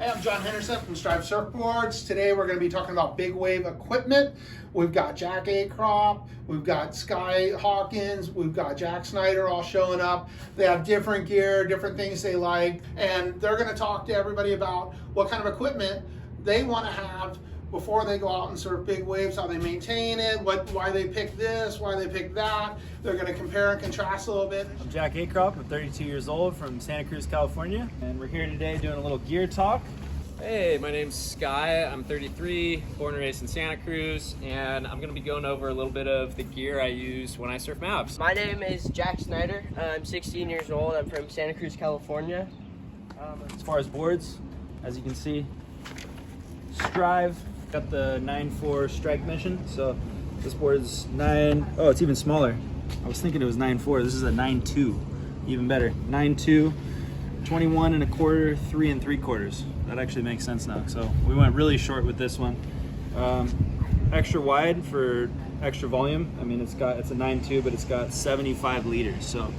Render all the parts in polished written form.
Hey, I'm John Henderson from Surfboards. Today we're going to be talking about big wave equipment. We've got Jack Acrop, we've got Sky Hawkins, we've got Jack Snyder all showing up. They have different gear, different things they like, and they're going to talk to everybody about what kind of equipment they want to have before they go out and surf big waves, how they maintain it, why they pick this, why they pick that. They're going to compare and contrast a little bit. I'm Jack Acrop. I'm 32 years old from Santa Cruz, California, and we're here today doing a little gear talk. Hey, my name's Sky. I'm 33, born and raised in Santa Cruz, and I'm going to be going over a little bit of the gear I use when I surf Mavs. My name is Jack Snyder. I'm 16 years old. I'm from Santa Cruz, California. As far as boards, as you can see, Strive, got the 9.4 strike mission. So this board is oh, it's even smaller. I was thinking it was 9.4. This is a 9.2, even better. 9.2, 21 1/4, 3 3/4. That actually makes sense now. So we went really short with this one. Extra wide for extra volume. I mean, it's a 9.2, but it's got 75 liters. So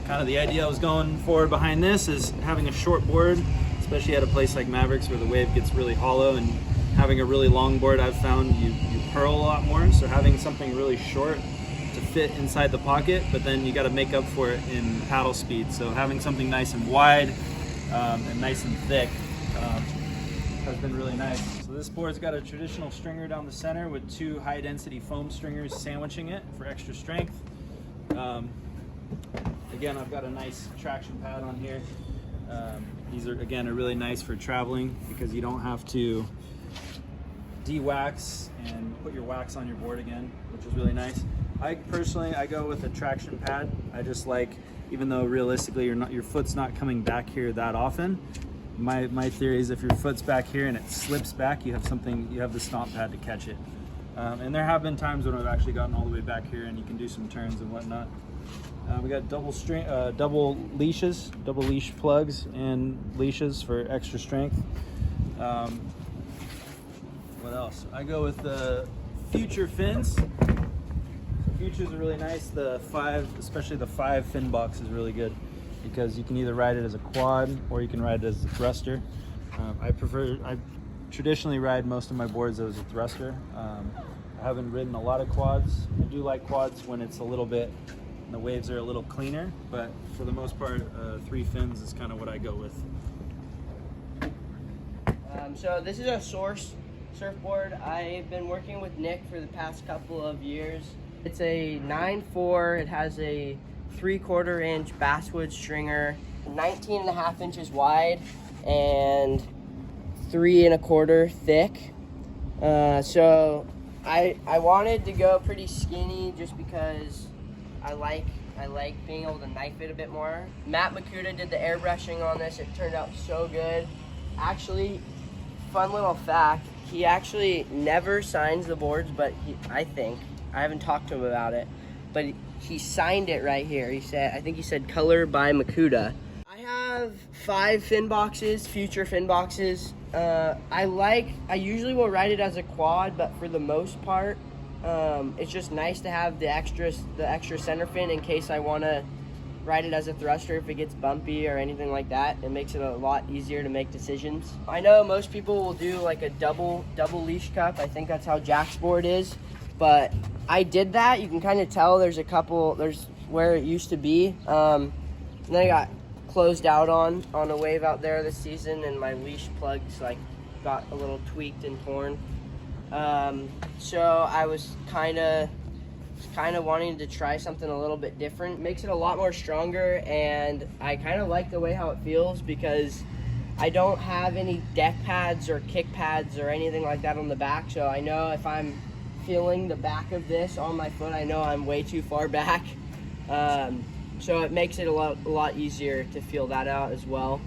kind of the idea I was going for behind this is having a short board, especially at a place like Mavericks where the wave gets really hollow, and having a really long board, I've found you purl a lot more. So having something really short to fit inside the pocket, but then you got to make up for it in paddle speed. So having something nice and wide and nice and thick has been really nice. So this board's got a traditional stringer down the center with 2 high density foam stringers sandwiching it for extra strength. Again, I've got a nice traction pad on here. These are really nice for traveling because you don't have to de-wax and put your wax on your board again, which is really nice. I go with a traction pad. I just like, even though realistically your foot's not coming back here that often, my theory is if your foot's back here and it slips back, you have the stomp pad to catch it. And there have been times when I've actually gotten all the way back here and you can do some turns and whatnot. We got double leash plugs and leashes for extra strength. What else? I go with the Future fins. So Futures are really nice. Especially the 5 fin box is really good because you can either ride it as a quad or you can ride it as a thruster. I traditionally ride most of my boards as a thruster. I haven't ridden a lot of quads. I do like quads when it's a little bit, the waves are a little cleaner, but for the most part, 3 fins is kind of what I go with. So this is a Source surfboard. I've been working with Nick for the past couple of years. It's a 9.4. It has a 3/4 inch basswood stringer, 19.5 inches wide, and 3 1/4 thick. So I wanted to go pretty skinny just because I like being able to knife it a bit more. Matt Makuta did the airbrushing on this. It turned out so good. Actually, fun little fact, he actually never signs the boards, but I haven't talked to him about it, but he signed it right here. I think he said color by Makuta. I have 5 fin boxes, Future fin boxes. I usually will ride it as a quad, but for the most part, it's just nice to have the extra center fin in case I want to ride it as a thruster if it gets bumpy or anything like that. It makes it a lot easier to make decisions. I know most people will do like a double leash cup. I think that's how Jack's board is, but I did that. You can kind of tell there's where it used to be. And then I got closed out on a wave out there this season, and my leash plugs got a little tweaked and torn. So I was kind of wanting to try something a little bit different. Makes it a lot more stronger, and I kind of like the way how it feels because I don't have any deck pads or kick pads or anything like that on the back. So I know if I'm feeling the back of this on my foot, I know I'm way too far back. So it makes it a lot easier to feel that out as well.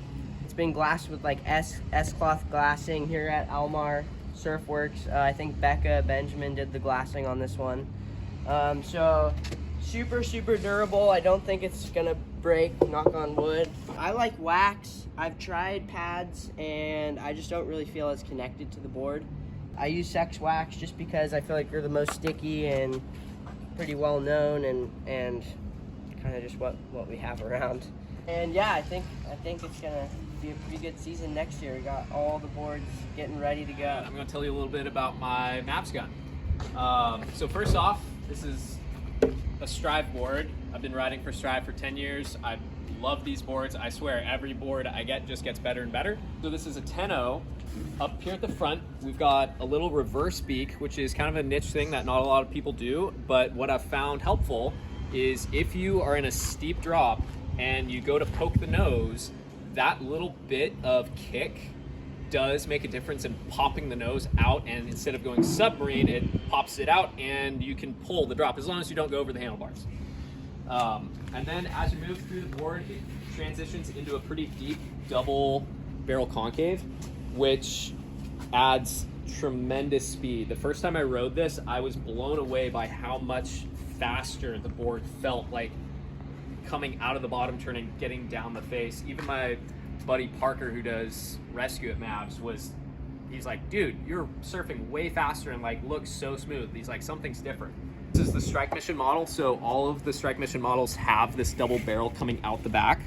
It's been glassed with like S-cloth glassing here at Almar Surfworks. I think Becca Benjamin did the glassing on this one. So super durable. I don't think it's gonna break, knock on wood. I like wax. I've tried pads and I just don't really feel as connected to the board. I use Sex Wax just because I feel like they're the most sticky and pretty well known and kind of just what we have around. And yeah, I think it's gonna be a pretty good season next year. We got all the boards getting ready to go. I'm going to tell you a little bit about my Mavs gun. So first off, this is a Strive board. I've been riding for Strive for 10 years. I love these boards. I swear every board I get just gets better and better. So this is a 10-0. Up here at the front, we've got a little reverse beak, which is kind of a niche thing that not a lot of people do. But what I've found helpful is if you are in a steep drop and you go to poke the nose, that little bit of kick does make a difference in popping the nose out, and instead of going submarine, it pops it out and you can pull the drop as long as you don't go over the handlebars. And then as you move through the board, it transitions into a pretty deep double barrel concave, which adds tremendous speed. The first time I rode this, I was blown away by how much faster the board felt, like coming out of the bottom turn and getting down the face. Even my buddy Parker, who does rescue at Mavs, he's like, dude, you're surfing way faster and like looks so smooth. He's like, something's different. This is the Strike Mission model. So all of the Strike Mission models have this double barrel coming out the back.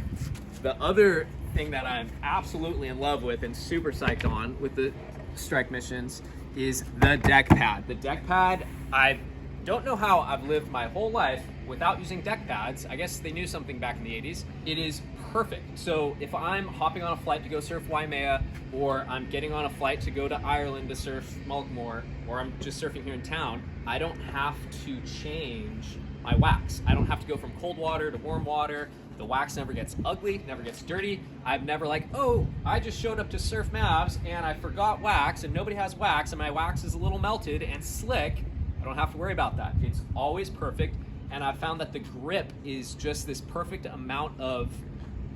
The other thing that I'm absolutely in love with and super psyched on with the Strike Missions is the deck pad. The deck pad, I don't know how I've lived my whole life without using deck pads. I guess they knew something back in the 80s. It is perfect. So if I'm hopping on a flight to go surf Waimea, or I'm getting on a flight to go to Ireland to surf Mulkmore, or I'm just surfing here in town, I don't have to change my wax. I don't have to go from cold water to warm water. The wax never gets ugly, never gets dirty. I'm never like, oh, I just showed up to surf Mavs and I forgot wax and nobody has wax and my wax is a little melted and slick. I don't have to worry about that. It's always perfect. And I've found that the grip is just this perfect amount of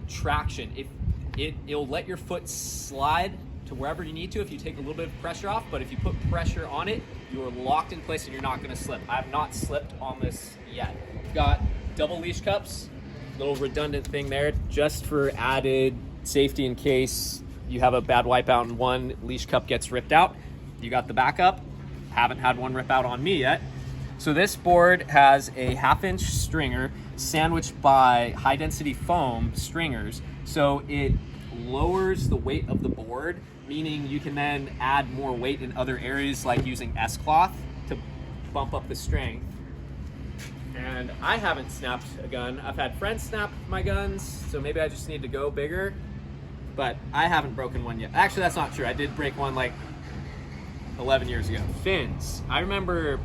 traction. It'll let your foot slide to wherever you need to if you take a little bit of pressure off, but if you put pressure on it, you are locked in place and you're not gonna slip. I have not slipped on this yet. Got double leash cups, little redundant thing there just for added safety in case you have a bad wipeout and one leash cup gets ripped out. You got the backup. Haven't had one rip out on me yet. So this board has a 1/2-inch stringer sandwiched by high density foam stringers. So it lowers the weight of the board, meaning you can then add more weight in other areas like using S-cloth to bump up the strength. And I haven't snapped a gun. I've had friends snap my guns, so maybe I just need to go bigger, but I haven't broken one yet. Actually, that's not true. I did break one like 11 years ago. Fins. I remember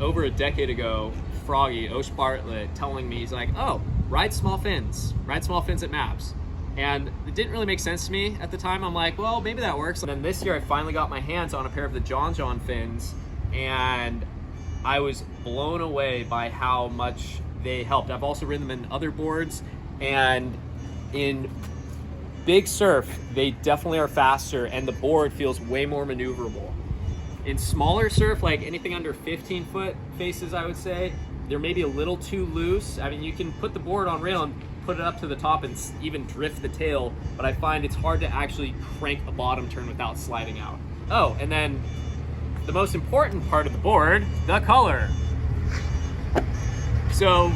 over a decade ago, Froggy, Osh Bartlett, telling me, he's like, oh, ride small fins at Mavs. And it didn't really make sense to me at the time. I'm like, well, maybe that works. And then this year I finally got my hands on a pair of the John fins, and I was blown away by how much they helped. I've also ridden them in other boards, and in big surf, they definitely are faster, and the board feels way more maneuverable. In smaller surf, like anything under 15-foot faces, I would say, they're maybe a little too loose. I mean, you can put the board on rail and put it up to the top and even drift the tail, but I find it's hard to actually crank a bottom turn without sliding out. Oh, and then the most important part of the board, the color. So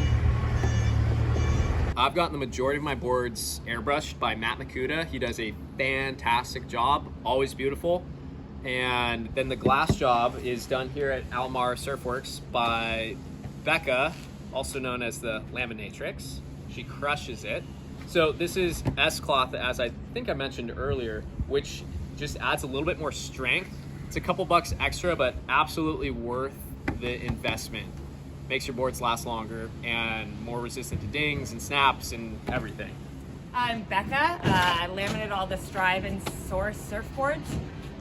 I've gotten the majority of my boards airbrushed by Matt Makuta. He does a fantastic job, always beautiful. And then the glass job is done here at Almar Surfworks by Becca, also known as the Laminatrix. She crushes it. So this is S-cloth, as I think I mentioned earlier, which just adds a little bit more strength. It's a couple bucks extra, but absolutely worth the investment. Makes your boards last longer and more resistant to dings and snaps and everything. I'm Becca. I laminate all the Strive and Source surfboards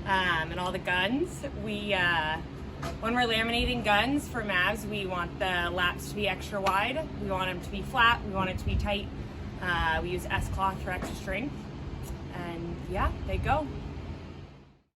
and all the guns. When we're laminating guns for Mavs, we want the laps to be extra wide. We want them to be flat. We want it to be tight. We use S-cloth for extra strength. And yeah, they go.